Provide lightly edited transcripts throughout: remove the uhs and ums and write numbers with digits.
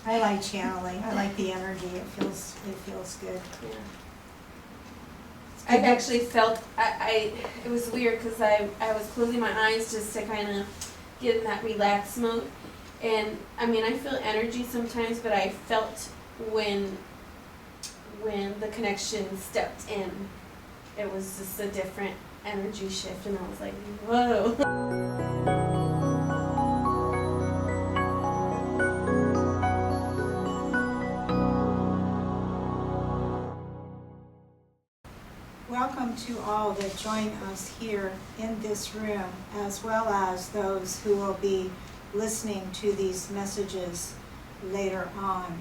I like channeling. I like the energy. It feels good. Yeah. I've actually felt, it was weird because I was closing my eyes just to kind of get in that relaxed mode. And I mean, I feel energy sometimes, but I felt when the connection stepped in, it was just a different energy shift, and I was like, whoa. Welcome to all that join us here in this room, as well as those who will be listening to these messages later on.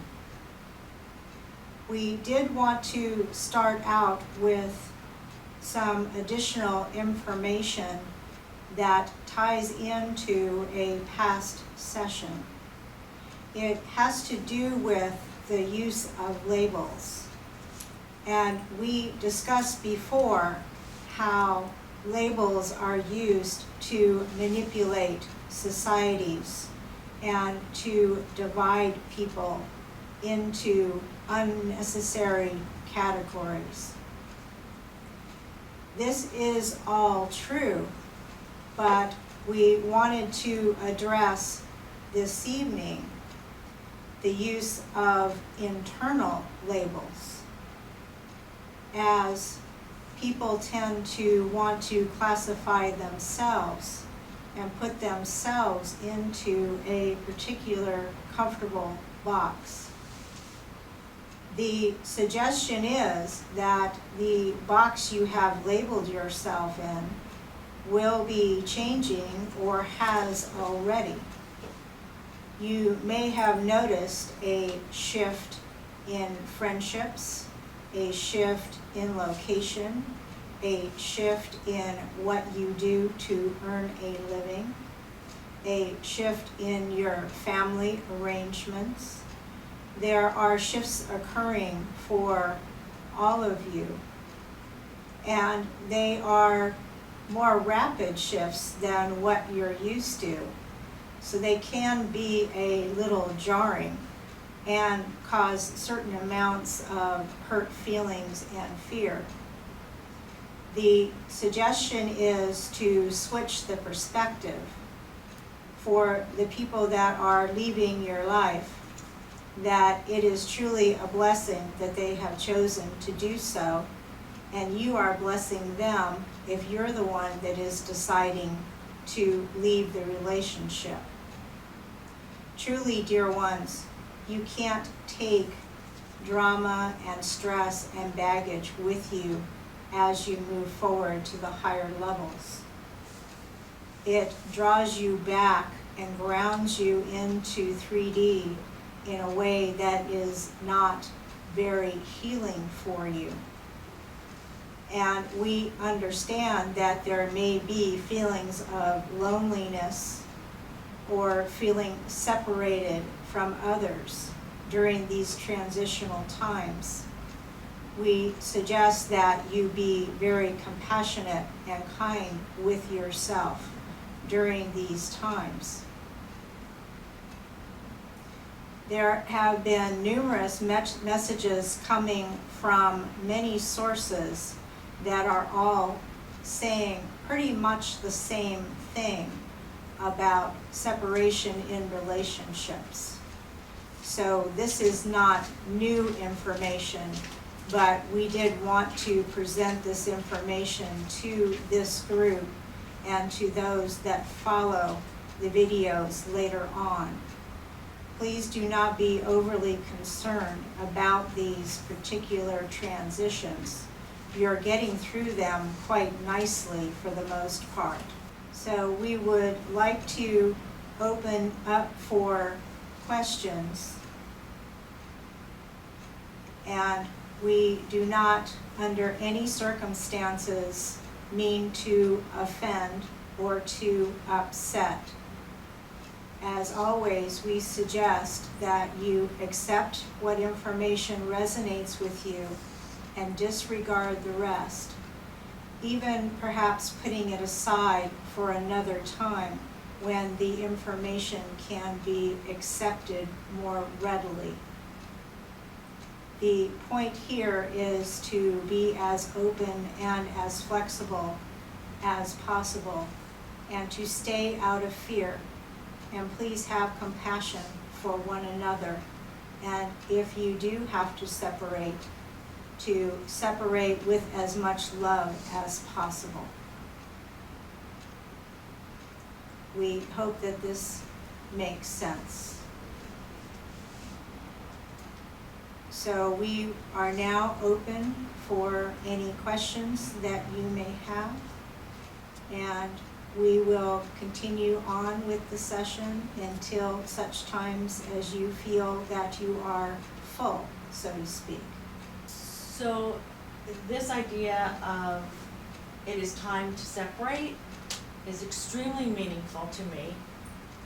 We did want to start out with some additional information that ties into a past session. It has to do with the use of labels. And we discussed before how labels are used to manipulate societies and to divide people into unnecessary categories. This is all true, but we wanted to address this evening the use of internal labels, as people tend to want to classify themselves and put themselves into a particular comfortable box. The suggestion is that the box you have labeled yourself in will be changing or has already. You may have noticed a shift in friendships, a shift in location, a shift in what you do to earn a living, a shift in your family arrangements. There are shifts occurring for all of you, and they are more rapid shifts than what you're used to. So they can be a little jarring and cause certain amounts of hurt feelings and fear. The suggestion is to switch the perspective for the people that are leaving your life, that it is truly a blessing that they have chosen to do so, and you are blessing them if you're the one that is deciding to leave the relationship. Truly, dear ones, you can't take drama and stress and baggage with you as you move forward to the higher levels. It draws you back and grounds you into 3D in a way that is not very healing for you. And we understand that there may be feelings of loneliness or feeling separated from others during these transitional times. We suggest that you be very compassionate and kind with yourself during these times. There have been numerous messages coming from many sources that are all saying pretty much the same thing about separation in relationships. So this is not new information, but we did want to present this information to this group and to those that follow the videos later on. Please do not be overly concerned about these particular transitions. You're getting through them quite nicely for the most part. So we would like to open up for questions. And we do not, under any circumstances, mean to offend or to upset. As always, we suggest that you accept what information resonates with you and disregard the rest, even perhaps putting it aside for another time when the information can be accepted more readily. The point here is to be as open and as flexible as possible, and to stay out of fear. And please have compassion for one another. And if you do have to separate with as much love as possible. We hope that this makes sense. So we are now open for any questions that you may have, and we will continue on with the session until such times as you feel that you are full, so to speak. So this idea of it is time to separate is extremely meaningful to me,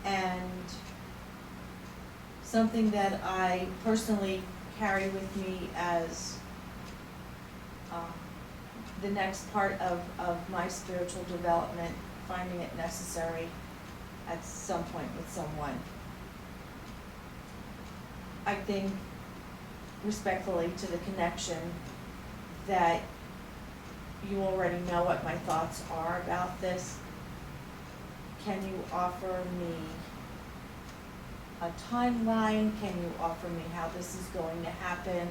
and something that I personally carry with me as the next part of my spiritual development, finding it necessary at some point with someone. I think, respectfully to the connection, that you already know what my thoughts are about this. Can you offer me a timeline? Can you offer me how this is going to happen?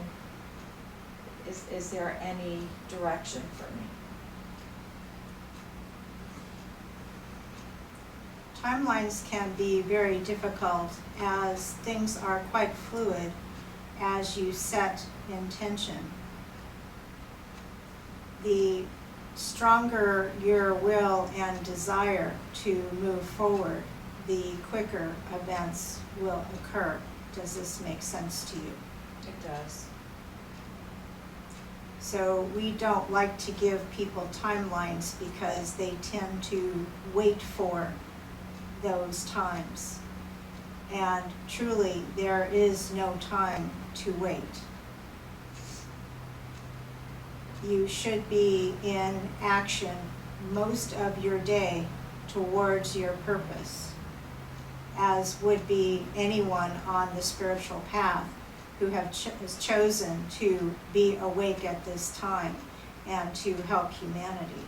Is there any direction for me? Timelines can be very difficult as things are quite fluid as you set intention. The stronger your will and desire to move forward, the quicker events will occur. Does this make sense to you? It does. So we don't like to give people timelines because they tend to wait for those times. And truly, there is no time to wait. You should be in action most of your day towards your purpose, as would be anyone on the spiritual path who has chosen to be awake at this time and to help humanity.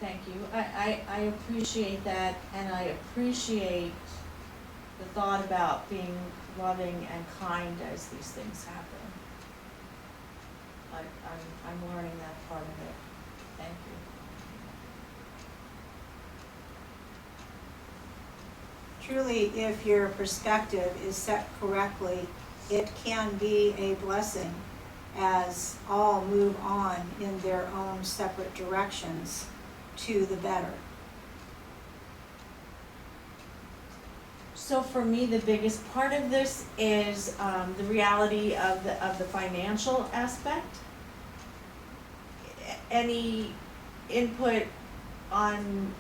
Thank you. I appreciate that, and I appreciate the thought about being loving and kind as these things happen. I'm learning that part of it. Thank you. Truly, if your perspective is set correctly, it can be a blessing as all move on in their own separate directions to the better. So for me, the biggest part of this is the reality of the financial aspect. Any input on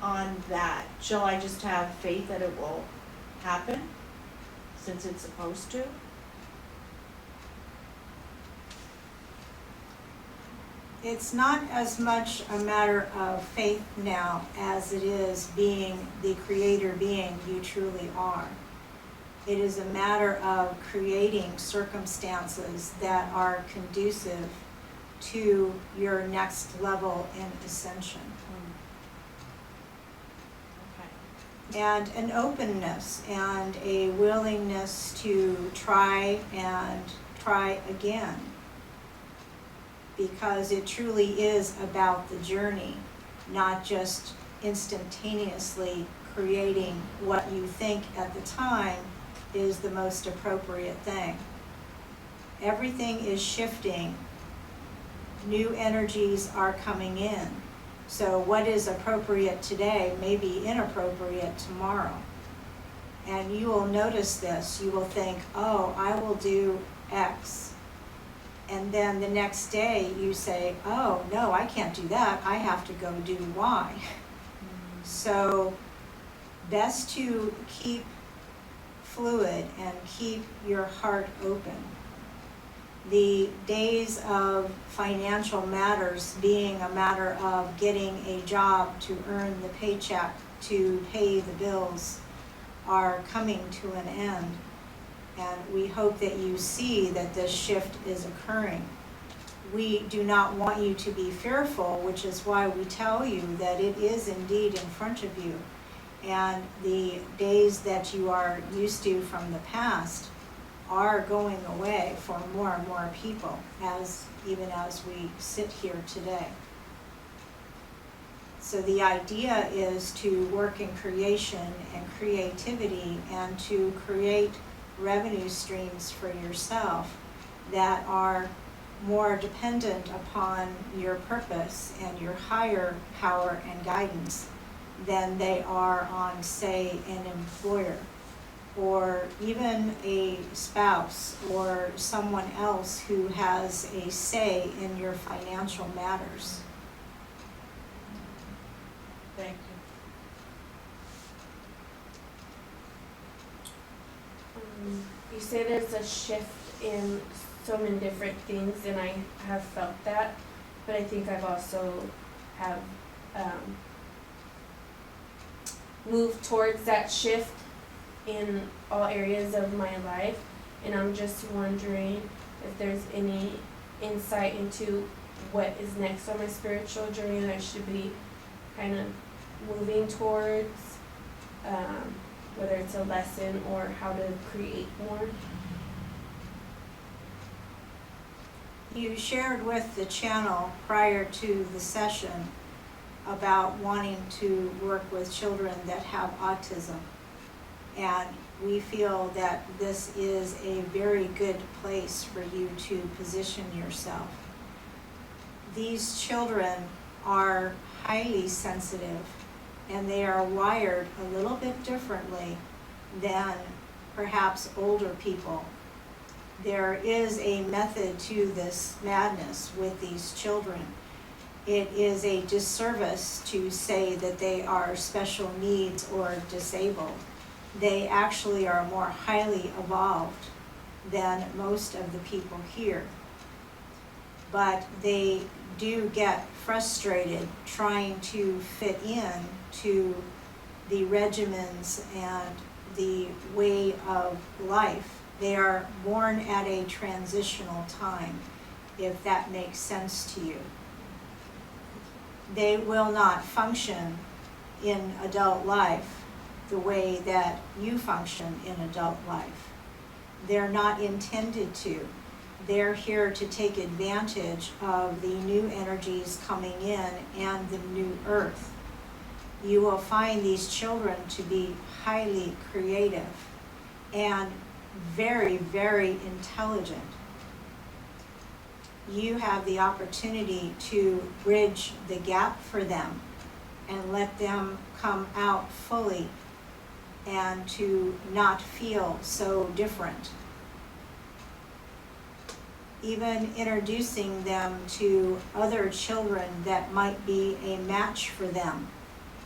that? Shall I just have faith that it will happen since it's supposed to? It's not as much a matter of faith now as it is being the creator being you truly are. It is a matter of creating circumstances that are conducive to your next level in ascension. Okay. And an openness and a willingness to try and try again. Because it truly is about the journey, not just instantaneously creating what you think at the time is the most appropriate thing. Everything is shifting. New energies are coming in. So what is appropriate today may be inappropriate tomorrow. And you will notice this. You will think, oh, I will do X. And then the next day you say, oh, no, I can't do that. I have to go do Y. So best to keep fluid and keep your heart open. the days of financial matters being a matter of getting a job to earn the paycheck to pay the bills are coming to an end. And we hope that you see that this shift is occurring. We do not want you to be fearful, which is why we tell you that it is indeed in front of you. And the days that you are used to from the past are going away for more and more people, even as we sit here today. So the idea is to work in creation and creativity and to create revenue streams for yourself that are more dependent upon your purpose and your higher power and guidance than they are on, say, an employer or even a spouse or someone else who has a say in your financial matters. Thank you. You say there's a shift in so many different things, and I have felt that, but I think I've also have moved towards that shift in all areas of my life, and I'm just wondering if there's any insight into what is next on my spiritual journey that I should be kind of moving towards, whether it's a lesson or how to create more. You shared with the channel prior to the session about wanting to work with children that have autism. And we feel that this is a very good place for you to position yourself. These children are highly sensitive and they are wired a little bit differently than perhaps older people. There is a method to this madness with these children. It is a disservice to say that they are special needs or disabled. They actually are more highly evolved than most of the people here. But they do get frustrated trying to fit in to the regimens and the way of life. They are born at a transitional time, if that makes sense to you. They will not function in adult life the way that you function in adult life. They're not intended to. They're here to take advantage of the new energies coming in and the new earth. You will find these children to be highly creative and very, very intelligent. You have the opportunity to bridge the gap for them and let them come out fully and to not feel so different. Even introducing them to other children that might be a match for them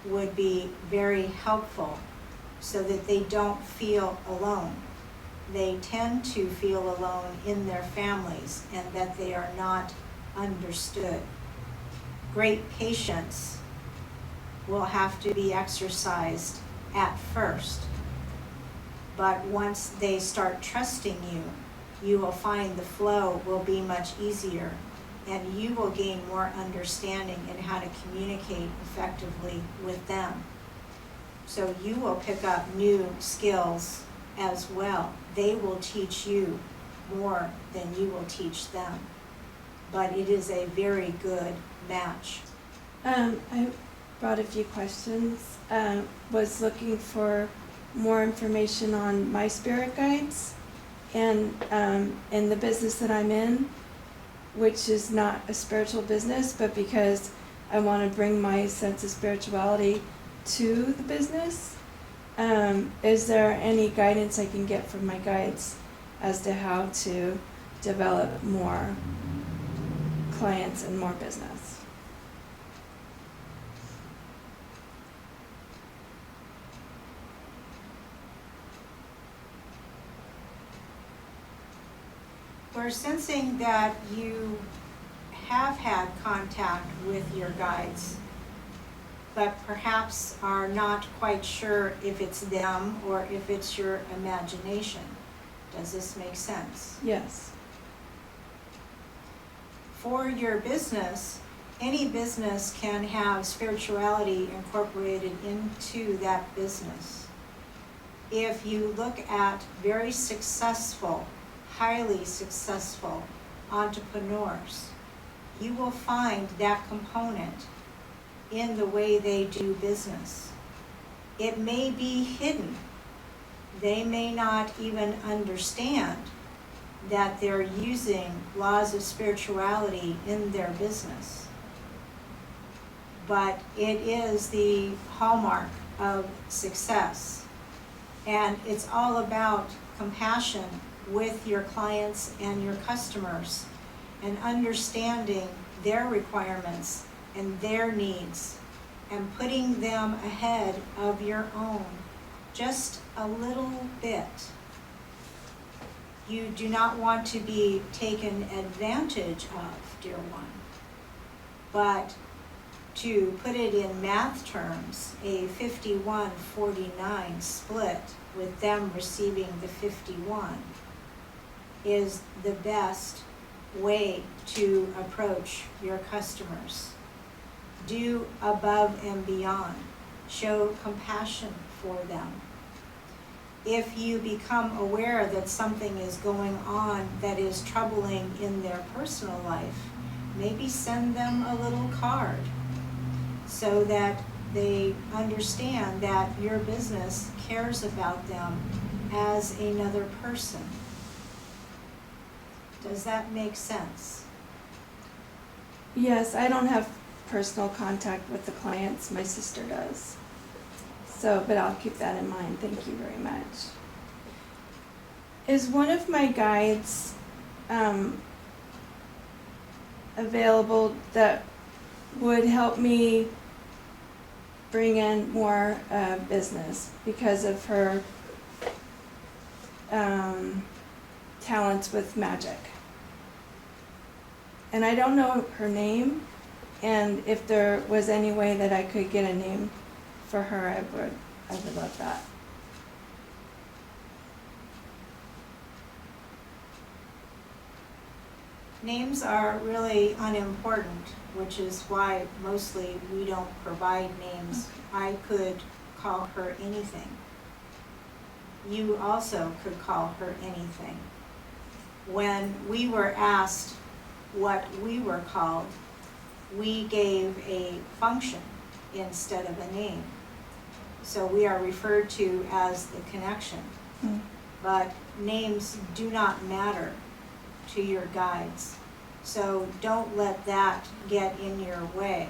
would be very helpful so that they don't feel alone. They tend to feel alone in their families and that they are not understood. Great patience will have to be exercised at first, but once they start trusting you, you will find the flow will be much easier and you will gain more understanding in how to communicate effectively with them. So you will pick up new skills as well. They will teach you more than you will teach them. But it is a very good match. I brought a few questions. Was looking for more information on my spirit guides and in the business that I'm in, which is not a spiritual business, but because I want to bring my sense of spirituality to the business. Is there any guidance I can get from my guides as to how to develop more clients and more business? We're sensing that you have had contact with your guides, but perhaps are not quite sure if it's them or if it's your imagination. Does this make sense? Yes. For your business, any business can have spirituality incorporated into that business. If you look at very successful, highly successful entrepreneurs, you will find that component in the way they do business. It may be hidden. They may not even understand that they're using laws of spirituality in their business. But it is the hallmark of success. And it's all about compassion with your clients and your customers and understanding their requirements and their needs and putting them ahead of your own just a little bit. You do not want to be taken advantage of, dear one, but to put it in math terms, a 51-49 split with them receiving the 51 is the best way to approach your customers. Do above and beyond. Show compassion for them. If you become aware that something is going on that is troubling in their personal life, maybe send them a little card so that they understand that your business cares about them as another person. Does that make sense? Yes, I don't have personal contact with the clients. My sister does. So, but I'll keep that in mind. Thank you very much. Is one of my guides available that would help me bring in more business because of her talents with magic? And I don't know her name, and if there was any way that I could get a name for her, I would love that. Names are really unimportant, which is why mostly we don't provide names. I could call her anything. You also could call her anything. When we were asked what we were called, we gave a function instead of a name. So we are referred to as the connection. But names do not matter to your guides. So don't let that get in your way.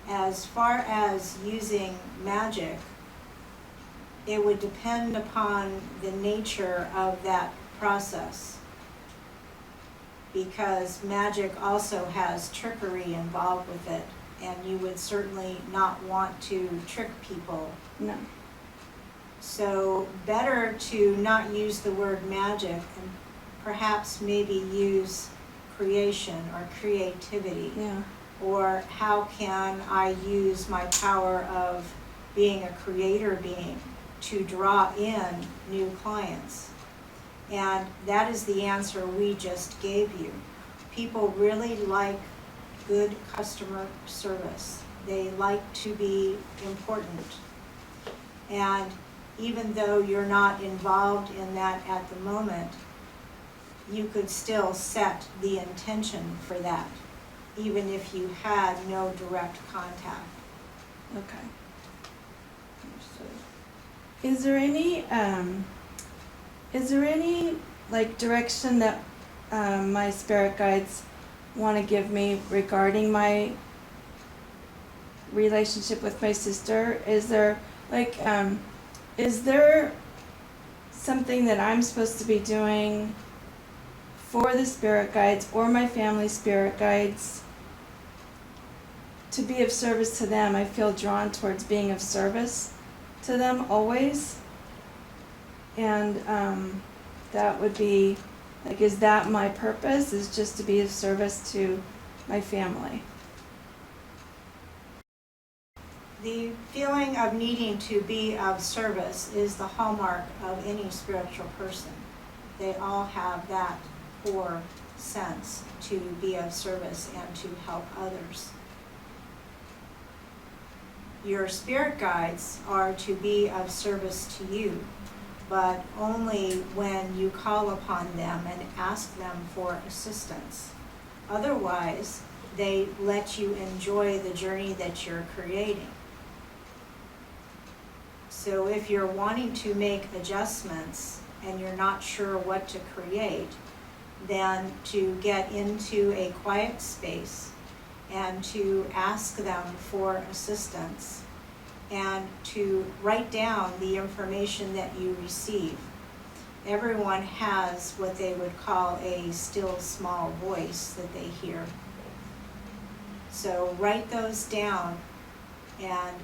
As far as using magic, it would depend upon the nature of that process, because magic also has trickery involved with it, and you would certainly not want to trick people. No. So better to not use the word magic and perhaps maybe use creation or creativity. Yeah. Or how can I use my power of being a creator being to draw in new clients? And that is the answer we just gave you. People really like good customer service. They like to be important. And even though you're not involved in that at the moment, you could still set the intention for that, even if you had no direct contact. Okay. Understood. Is there any like direction that my spirit guides want to give me regarding my relationship with my sister? Is there something that I'm supposed to be doing for the spirit guides or my family spirit guides to be of service to them? I feel drawn towards being of service to them always. And that would be Like, is that my purpose, is just to be of service to my family? The feeling of needing to be of service is the hallmark of any spiritual person. They all have that core sense to be of service and to help others. Your spirit guides are to be of service to you, but only when you call upon them and ask them for assistance. Otherwise, they let you enjoy the journey that you're creating. So if you're wanting to make adjustments and you're not sure what to create, then to get into a quiet space and to ask them for assistance and to write down the information that you receive. Everyone has what they would call a still small voice that they hear. So write those down and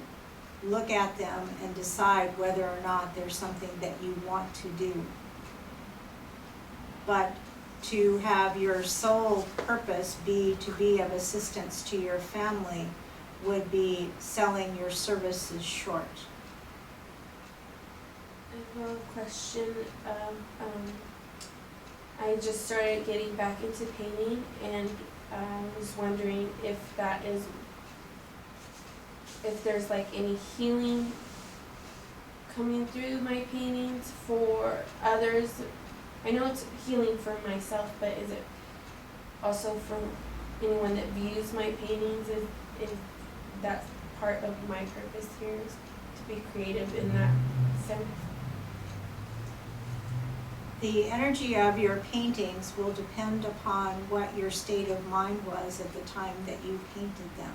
look at them and decide whether or not there's something that you want to do. But to have your sole purpose be to be of assistance to your family would be selling your services short. I have a question. I just started getting back into painting, and I was wondering if there's like any healing coming through my paintings for others. I know it's healing for myself, but is it also for anyone that views my paintings? Is that part of my purpose here, is to be creative in that sense? The energy of your paintings will depend upon what your state of mind was at the time that you painted them.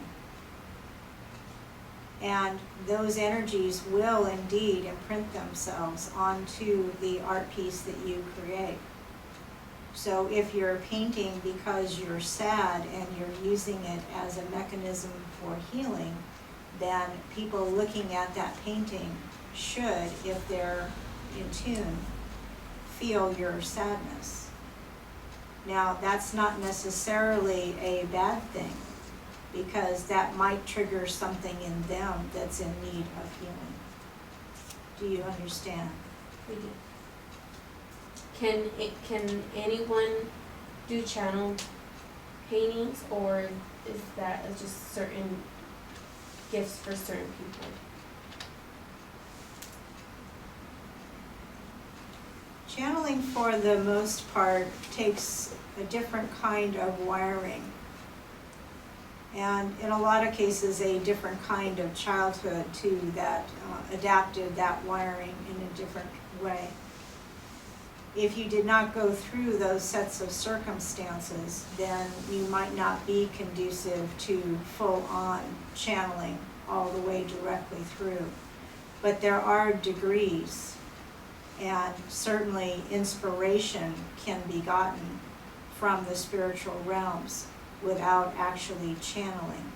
And those energies will indeed imprint themselves onto the art piece that you create. So if you're painting because you're sad and you're using it as a mechanism for healing, then people looking at that painting should, if they're in tune, feel your sadness. Now, that's not necessarily a bad thing, because that might trigger something in them that's in need of healing. Do you understand? We do. Can anyone do channeled paintings, or is that just certain gifts for certain people? Channeling, for the most part, takes a different kind of wiring. And in a lot of cases, a different kind of childhood too that adapted that wiring in a different way. If you did not go through those sets of circumstances, then you might not be conducive to full-on channeling all the way directly through. But there are degrees, and certainly inspiration can be gotten from the spiritual realms without actually channeling.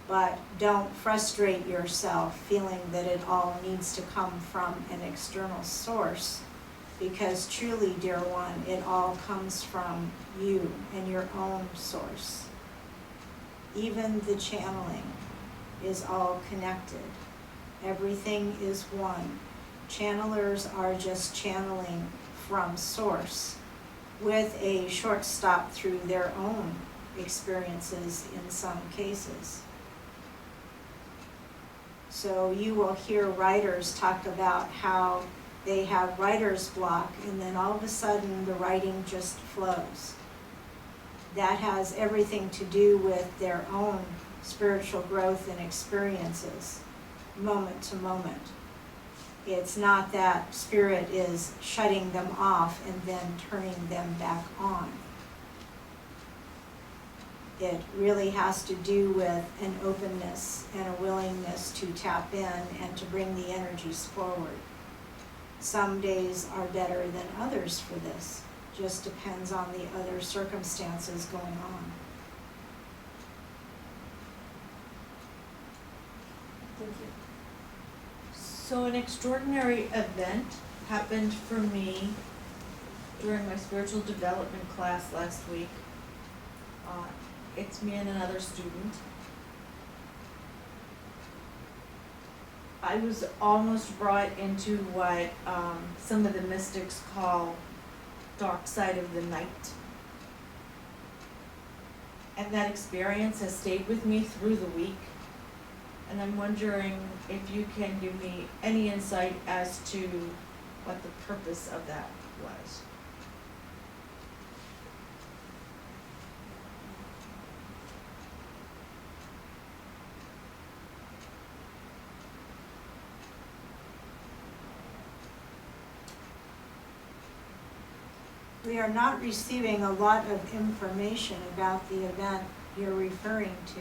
But don't frustrate yourself feeling that it all needs to come from an external source, because truly, dear one, it all comes from you and your own source. Even the channeling is all connected. Everything is one. Channelers are just channeling from source with a short stop through their own experiences in some cases. So you will hear writers talk about how they have writer's block, and then all of a sudden the writing just flows. That has everything to do with their own spiritual growth and experiences, moment to moment. It's not that spirit is shutting them off and then turning them back on. It really has to do with an openness and a willingness to tap in and to bring the energies forward. Some days are better than others for this. Just depends on the other circumstances going on. Thank you. So an extraordinary event happened for me during my spiritual development class last week. It's me and another student. I was almost brought into what some of the mystics call dark side of the night. And that experience has stayed with me through the week. And I'm wondering if you can give me any insight as to what the purpose of that was. We are not receiving a lot of information about the event you're referring to,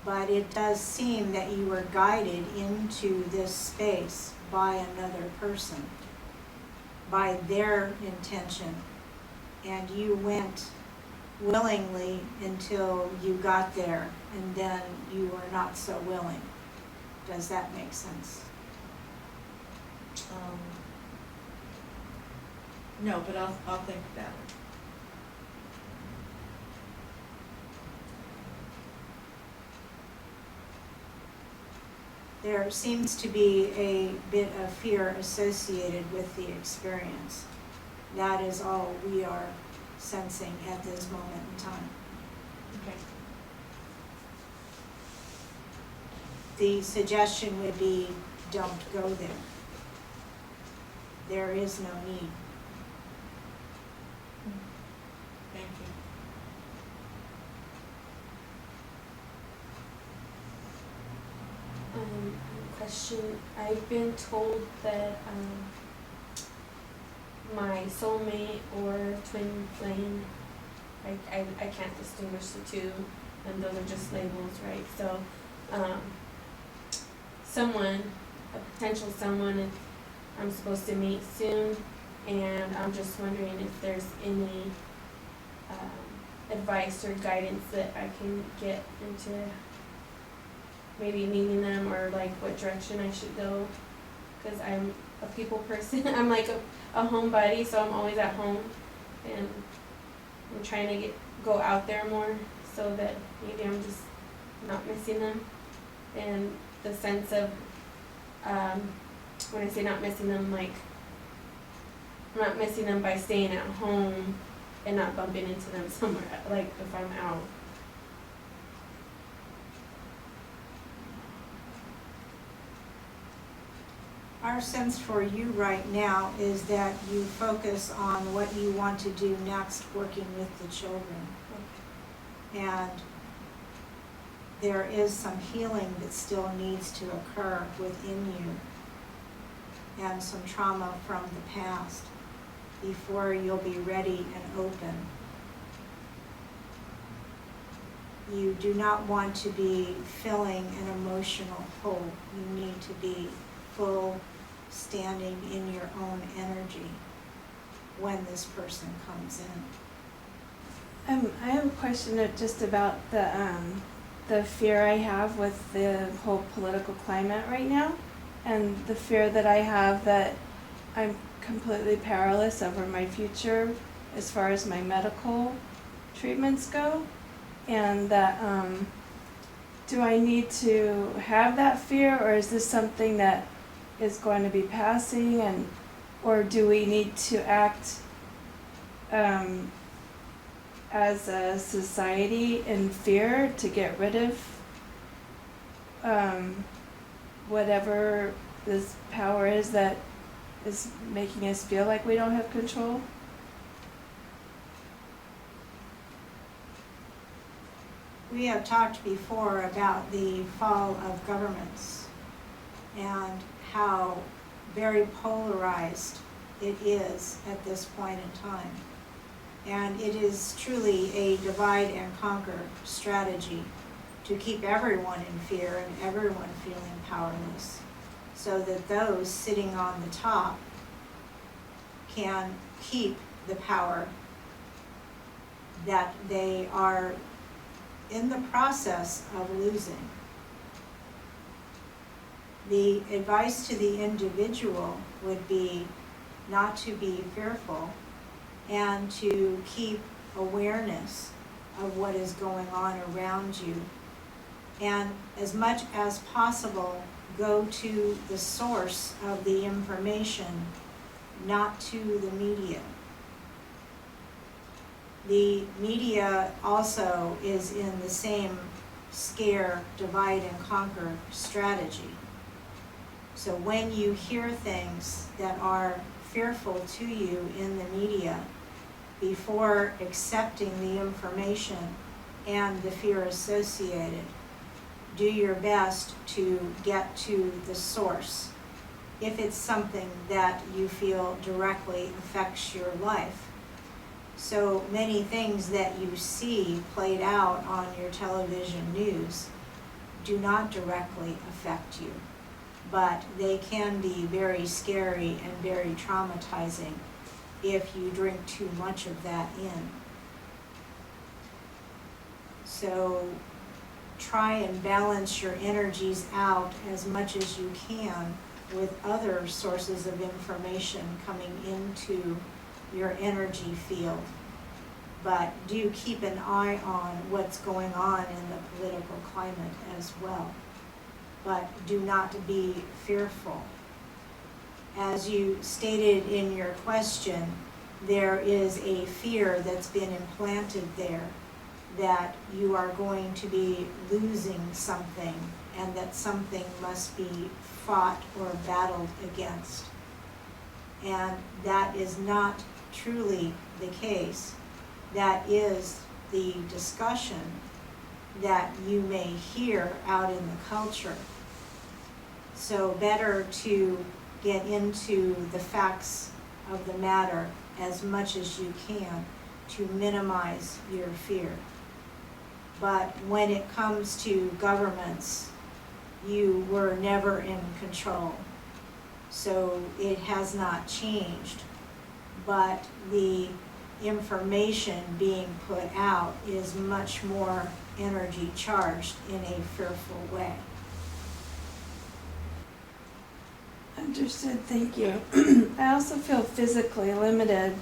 but it does seem that you were guided into this space by another person, by their intention, and you went willingly until you got there, and then you were not so willing. Does that make sense? No, but I'll think about it. There seems to be a bit of fear associated with the experience. That is all we are sensing at this moment in time. Okay. The suggestion would be, don't go there. There is no need. Thank you. Question. I've been told that my soulmate or twin flame, I can't distinguish the two, and those are just labels, right? So, someone, a potential someone I'm supposed to meet soon, and I'm just wondering if there's any advice or guidance that I can get into maybe meeting them, or like what direction I should go, because I'm a people person. I'm like a homebody, so I'm always at home, and I'm trying to go out there more, so that maybe I'm just not missing them. And the sense of when I say not missing them, like I'm not missing them by staying at home and not bumping into them somewhere, like if I'm out. Our sense for you right now is that you focus on what you want to do next working with the children. And there is some healing that still needs to occur within you, and some trauma from the past before you'll be ready and open. You do not want to be filling an emotional hole. You need to be full, standing in your own energy when this person comes in. I have a question just about the fear I have with the whole political climate right now, and the fear that I have that I'm completely powerless over my future as far as my medical treatments go, and that do I need to have that fear, or is this something that is going to be passing, and or do we need to act as a society in fear to get rid of whatever this power is that is making us feel like we don't have control? We have talked before about the fall of governments and how very polarized it is at this point in time. And it is truly a divide and conquer strategy to keep everyone in fear and everyone feeling powerless, so that those sitting on the top can keep the power that they are in the process of losing. The advice to the individual would be not to be fearful, and to keep awareness of what is going on around you. And as much as possible, go to the source of the information, not to the media. The media also is in the same scare, divide, and conquer strategy. So when you hear things that are fearful to you in the media, before accepting the information and the fear associated, do your best to get to the source. If it's something that you feel directly affects your life. So many things that you see played out on your television news do not directly affect you, but they can be very scary and very traumatizing if you drink too much of that in. So try and balance your energies out as much as you can with other sources of information coming into your energy field. But do keep an eye on what's going on in the political climate as well. But do not be fearful. As you stated in your question, there is a fear that's been implanted there that you are going to be losing something and that something must be fought or battled against. And that is not truly the case. That is the discussion that you may hear out in the culture. So better to get into the facts of the matter as much as you can to minimize your fear. But when it comes to governments, you were never in control. So it has not changed. But the information being put out is much more energy charged in a fearful way. Understood, thank you. I also feel physically limited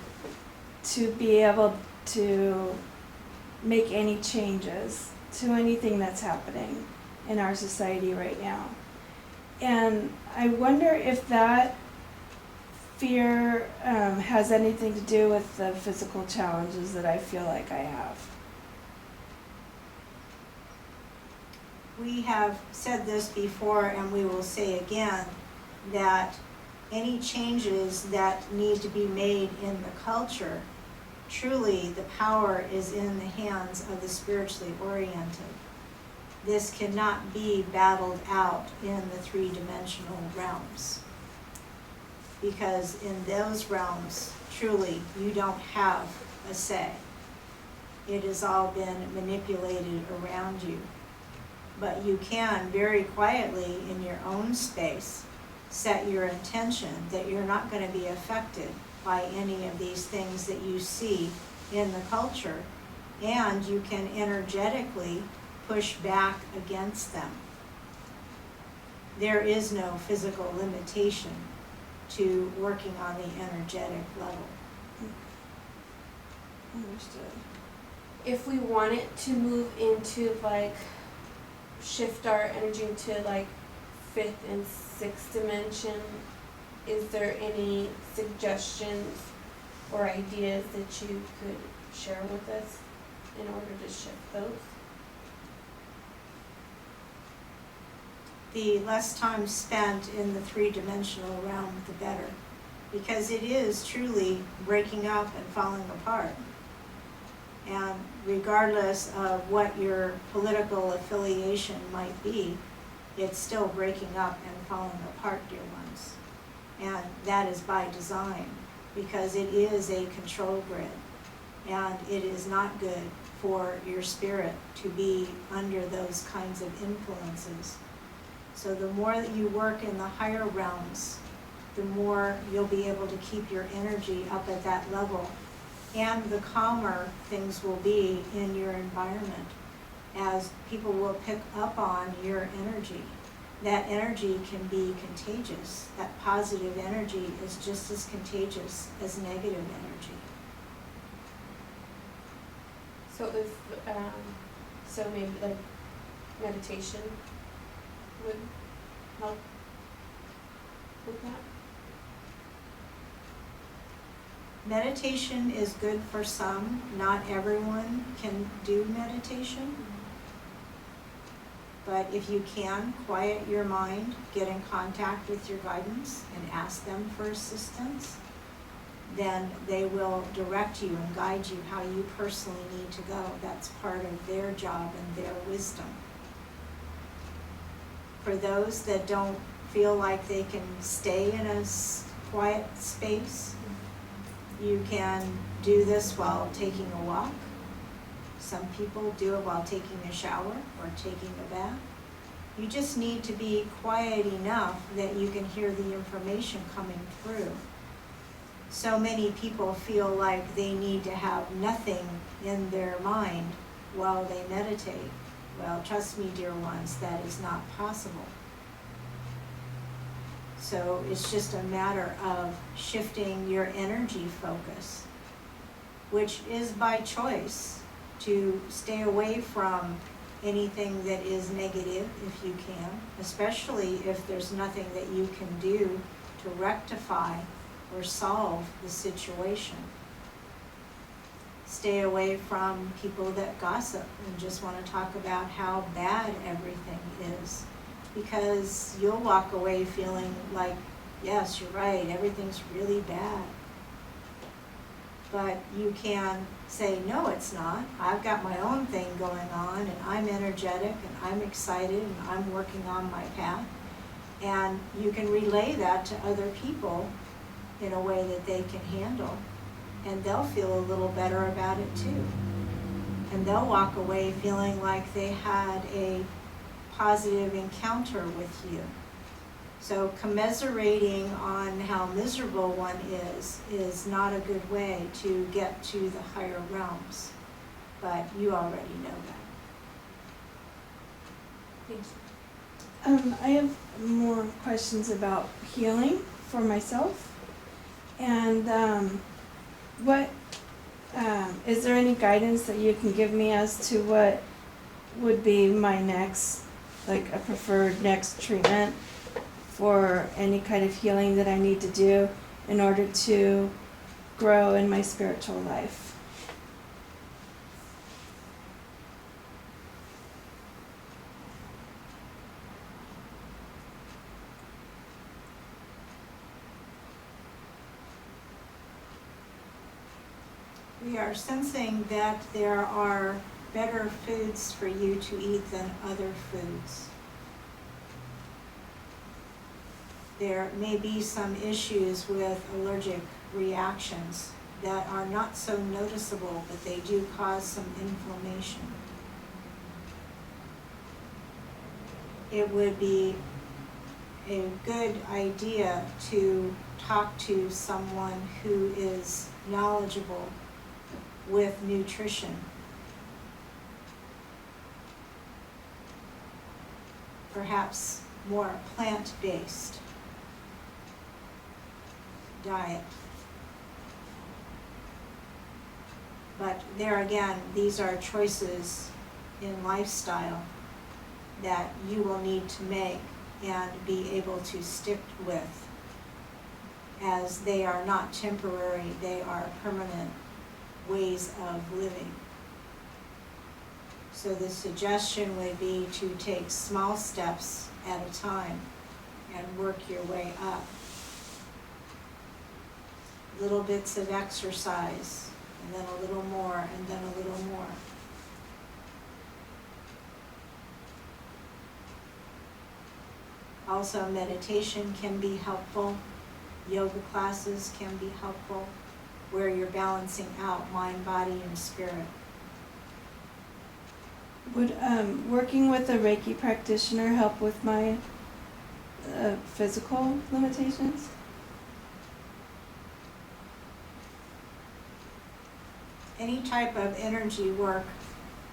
to be able to make any changes to anything that's happening in our society right now. And I wonder if that fear has anything to do with the physical challenges that I feel like I have. We have said this before and we will say again that any changes that need to be made in the culture, truly the power is in the hands of the spiritually oriented. This cannot be battled out in the three-dimensional realms. Because in those realms, truly, you don't have a say. It has all been manipulated around you. But you can very quietly in your own space set your intention that you're not going to be affected by any of these things that you see in the culture, and you can energetically push back against them. There is no physical limitation to working on the energetic level. Understood. If we wanted to move into like shift our energy into like 5th and 6th dimension, is there any suggestions or ideas that you could share with us in order to shift those? The less time spent in the three-dimensional realm, the better, because it is truly breaking up and falling apart. And regardless of what your political affiliation might be, it's still breaking up and falling apart, dear ones. And that is by design, because it is a control grid, and it is not good for your spirit to be under those kinds of influences. So the more that you work in the higher realms, the more you'll be able to keep your energy up at that level, and the calmer things will be in your environment, as people will pick up on your energy. that energy can be contagious. That positive energy is just as contagious as negative energy. So if, so maybe like meditation would help with that? Meditation is good for some. Not everyone can do meditation. But if you can, quiet your mind, get in contact with your guidance and ask them for assistance, then they will direct you and guide you how you personally need to go. That's part of their job and their wisdom. For those that don't feel like they can stay in a quiet space, you can do this while taking a walk. Some people do it while taking a shower or taking a bath. You just need to be quiet enough that you can hear the information coming through. So many people feel like they need to have nothing in their mind while they meditate. Well, trust me, dear ones, that is not possible. So it's just a matter of shifting your energy focus, which is by choice, to stay away from anything that is negative if you can, especially if there's nothing that you can do to rectify or solve the situation. Stay away from people that gossip and just want to talk about how bad everything is, because you'll walk away feeling like, yes, you're right, everything's really bad. But you can say, no, it's not. I've got my own thing going on, and I'm energetic, and I'm excited, and I'm working on my path. And you can relay that to other people in a way that they can handle, and they'll feel a little better about it too. And they'll walk away feeling like they had a positive encounter with you. So commiserating on how miserable one is not a good way to get to the higher realms. But you already know that. Thanks. I have more questions about healing for myself. And what is there any guidance that you can give me as to what would be my next, like a preferred next treatment for any kind of healing that I need to do in order to grow in my spiritual life? We are sensing that there are better foods for you to eat than other foods. There may be some issues with allergic reactions that are not so noticeable, but they do cause some inflammation. It would be a good idea to talk to someone who is knowledgeable with nutrition. Perhaps more plant-based diet. But there again, these are choices in lifestyle that you will need to make and be able to stick with, as they are not temporary, they are permanent ways of living. So the suggestion would be to take small steps at a time and work your way up. Little bits of exercise, and then a little more, and then a little more. Also, meditation can be helpful. Yoga classes can be helpful, where you're balancing out mind, body, and spirit. Would working with a Reiki practitioner help with my physical limitations? Any type of energy work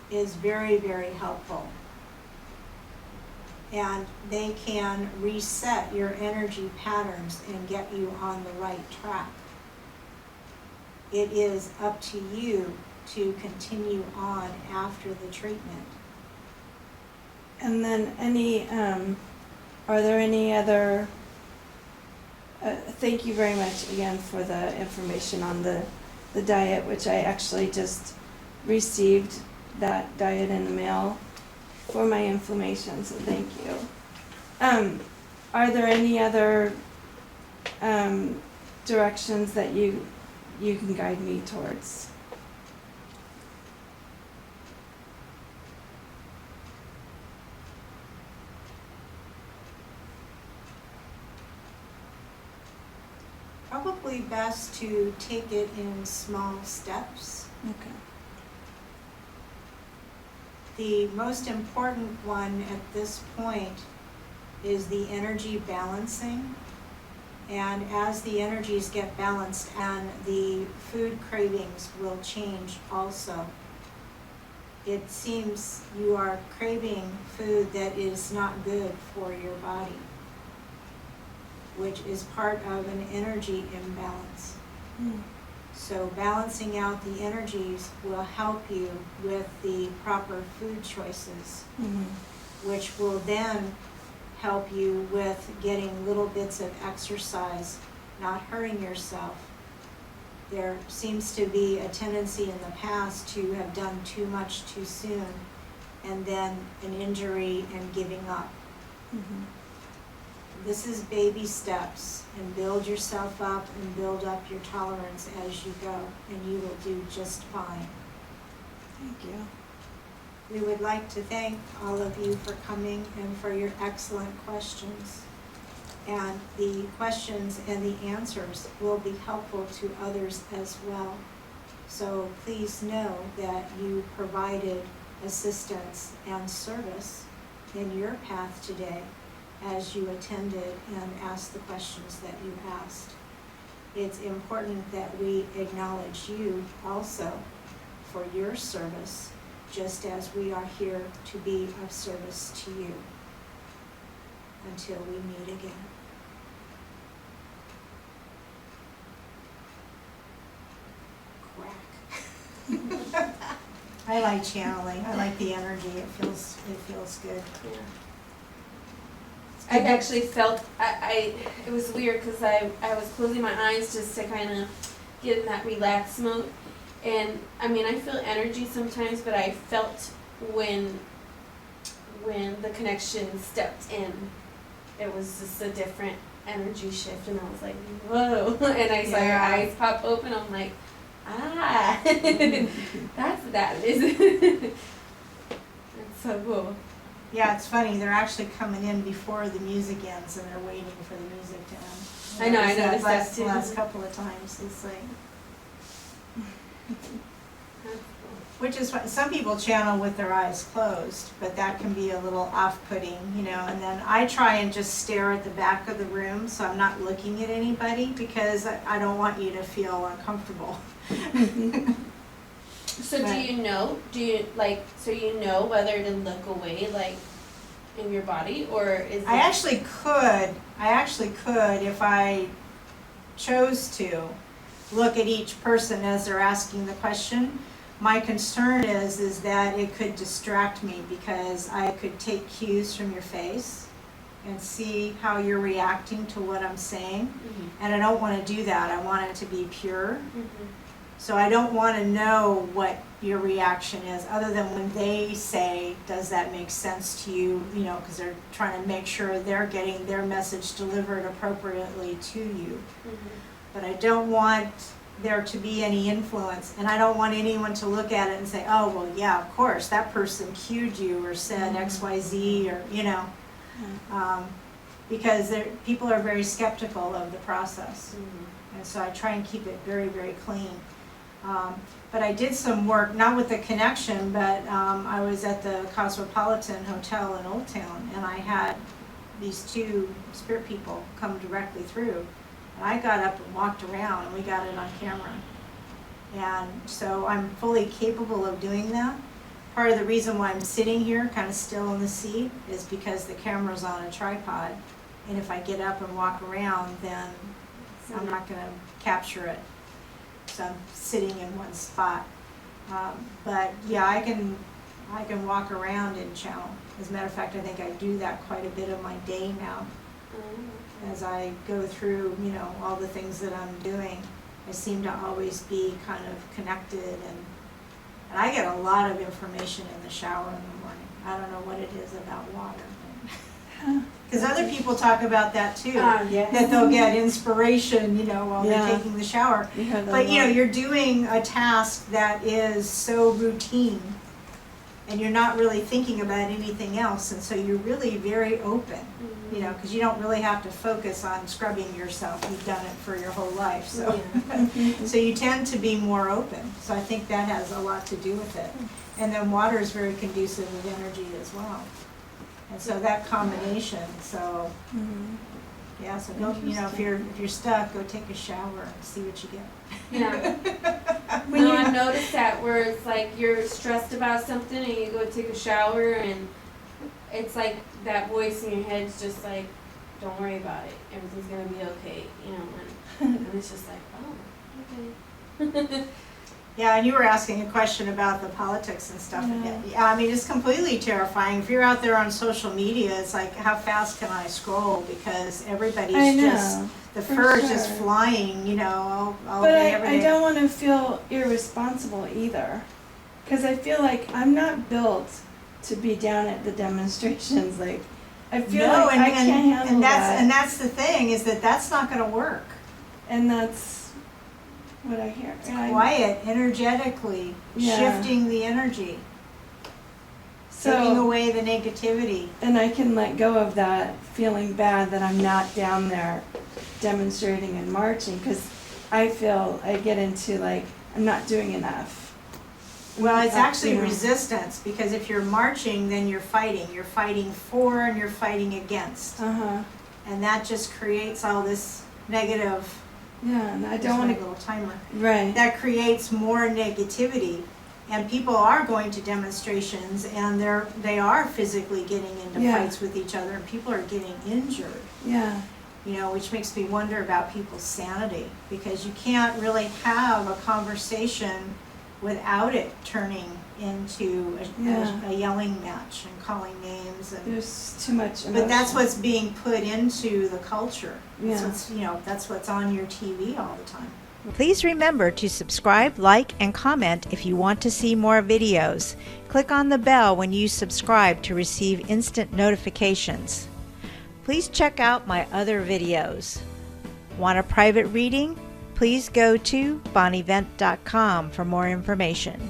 is very, very helpful. and they can reset your energy patterns and get you on the right track. It is up to you to continue on after the treatment. And then are there any other, thank you very much again for the information on the diet, which I actually just received that diet in the mail for my inflammation, so thank you. Are there any other directions that you can guide me towards? Probably best to take it in small steps. Okay. The most important one at this point is the energy balancing. And as the energies get balanced, and the food cravings will change also. It seems you are craving food that is not good for your body, which is part of an energy imbalance. So balancing out the energies will help you with the proper food choices, which will then help you with getting little bits of exercise, not hurting yourself. There seems to be a tendency in the past to have done too much too soon, and then an injury and giving up. This is baby steps, and build yourself up and build up your tolerance as you go, and you will do just fine. Thank you. We would like to thank all of you for coming and for your excellent questions. And the questions and the answers will be helpful to others as well. So please know that you provided assistance and service in your path today as you attended and asked the questions that you asked. It's important that we acknowledge you also for your service, just as we are here to be of service to you. Until we meet again. Quack. I like channeling. I like the energy. It feels good. Yeah. I actually felt, it was weird because I was closing my eyes just to kind of get in that relaxed mode. And I mean, I feel energy sometimes, but I felt when the connection stepped in, it was just a different energy shift, and I was like, whoa. And I saw your eyes pop open. I'm like, that's what that is. That's so cool. Yeah, it's funny. They're actually coming in before the music ends, and they're waiting for the music to end. I noticed that too. The last couple of times. It's like, which is what some people channel with their eyes closed, but that can be a little off-putting, you know. And then I try and just stare at the back of the room, so I'm not looking at anybody, because I don't want you to feel uncomfortable. So do you know whether to look away, like, in your body, or is it? I actually could if I chose to look at each person as they're asking the question. My concern is that it could distract me, because I could take cues from your face and see how you're reacting to what I'm saying. Mm-hmm. And I don't want to do that. I want it to be pure. Mm-hmm. So I don't want to know what your reaction is, other than when they say, does that make sense to you? You know, because they're trying to make sure they're getting their message delivered appropriately to you. Mm-hmm. But I don't want there to be any influence, and I don't want anyone to look at it and say, oh, well, yeah, of course, that person cued you or said X, Y, Z, or, you know, because people are very skeptical of the process. Mm-hmm. And so I try and keep it very, very clean. But I did some work, not with the connection, but I was at the Cosmopolitan Hotel in Old Town, and I had these two spirit people come directly through. And I got up and walked around, and we got it on camera. And so I'm fully capable of doing that. part of the reason why I'm sitting here kind of still in the seat is because the camera's on a tripod. And if I get up and walk around, then I'm not going to capture it. So I'm sitting in one spot. But yeah, I can walk around in channel. As a matter of fact, I think I do that quite a bit of my day now. As I go through, you know, all the things that I'm doing, I seem to always be kind of connected, and I get a lot of information in the shower in the morning. I don't know what it is about water. Because other people talk about that too, Yes. that they'll get inspiration, you know, while Yeah. they're taking the shower. You have a But you know, lot. you're doing a task that is so routine, and you're not really thinking about anything else, and so you're really very open, you know, because you don't really have to focus on scrubbing yourself. You've done it for your whole life, so so you tend to be more open. So I think that has a lot to do with it. And then water is very conducive with energy as well. And so that combination, so Mhm. yeah, so go, you know, if you're stuck, go take a shower and see what you get. Yeah. When No, you- I've noticed that where it's like you're stressed about something and you go take a shower and it's like that voice in your head's just like, don't worry about it. Everything's gonna be okay, you know, and it's just like, oh, okay. Yeah, and you were asking a question about the politics and stuff. Yeah. Yeah, I mean, it's completely terrifying. If you're out there on social media, it's like, how fast can I scroll? Because I everybody's just, know. the for fur is just sure. flying, you know, all But day, every I day. don't want to feel irresponsible either, because I feel like I'm not built to be down at the demonstrations. Like, I feel No, like and, I can't handle and that's that. and that's the thing, is that's not going to work. And that's what I hear. It's And I- quiet, energetically, Yeah. shifting the energy, taking So, away the negativity. and I can let go of that feeling bad that I'm not down there demonstrating and marching, because I feel I get into like, I'm not doing enough. Well, it's actually You know. resistance, because if you're marching, then you're fighting. You're fighting for and you're fighting against. Uh-huh. And that just creates all this negative, Yeah, and I here's don't my want little timer, to, right. that creates more negativity. And people are going to demonstrations, and they are physically getting into Yeah. fights with each other, and people are getting injured. Yeah, You know, which makes me wonder about people's sanity, because you can't really have a conversation without it turning into Yeah. a yelling match and calling names, and there's too much emotion. but that's what's being put into the culture. That's Yeah. what's, you know, that's what's on your TV all the time. Please remember to subscribe, like, and comment if you want to see more videos. Click on the bell when you subscribe to receive instant notifications. Please check out my other videos. Want a private reading? Please go to bonnievent.com for more information.